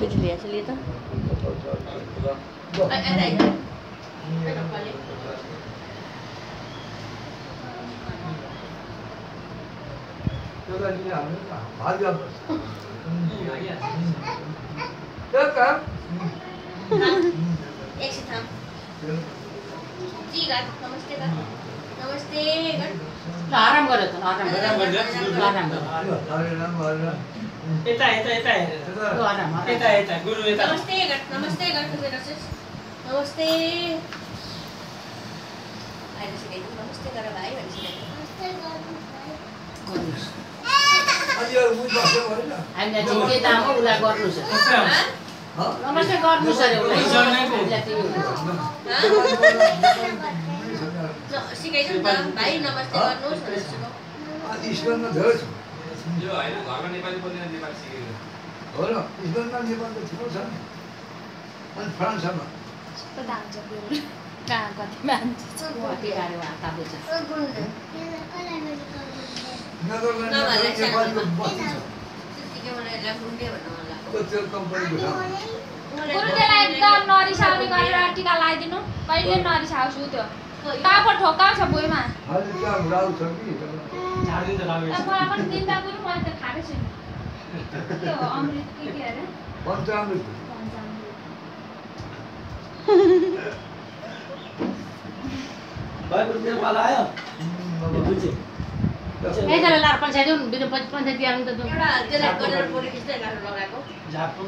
बिजुली यसले त आराम गरे त आराम यता यता यता यता यता गुरु यता नमस्ते नमस्ते अहिले सिकाइदिनु नमस्ते गर भाइ भने हामीले चाहिँ के दाम हो उसलाई गर्नुहोस् नमस्ते गर्नुहोस् अरे उसलाई सिकाइदिनु त भाइ नमस्ते गर्नुहोस् भनेर सिकाऊ यो हैन घरमा नेपाली बोल्ने नेपाली सिकेको हो र स्कुलमा नेपाल त ठुलो छ नि अनि फ्रान्समा कहाँ कति मान्छे छ के गाह्रो हाता बुझ्छ नेदरल्यान्डमा नेपालीको बस्ती छ त्यतिकै मलाई यसलाई गुन्डे भन्नु मन लाग्यो त्यो कम्पनीको ठाउँ गुरुदेवलाई एकदम नरिसाउने गरेर टिका लगाइदिनु कहिले नरिसाउँछु त्यो टापो ठोकाउँछ भुइँमा अहिले त्यहाँ राउ छ कि झाडिदिन्छ लाग्यो मलाई पनि दिँदा गुरु मैले त खाएको छैन के हो अमृत के अरे पञ्चामृत भाइ मेरो पाला आयो बुझे एकजना लार पञ्चायत बिना पञ्चायत दिनु त एउटा त्यसलाई गरेर पोलेको जस्तै गाह्रो लगाएको झापु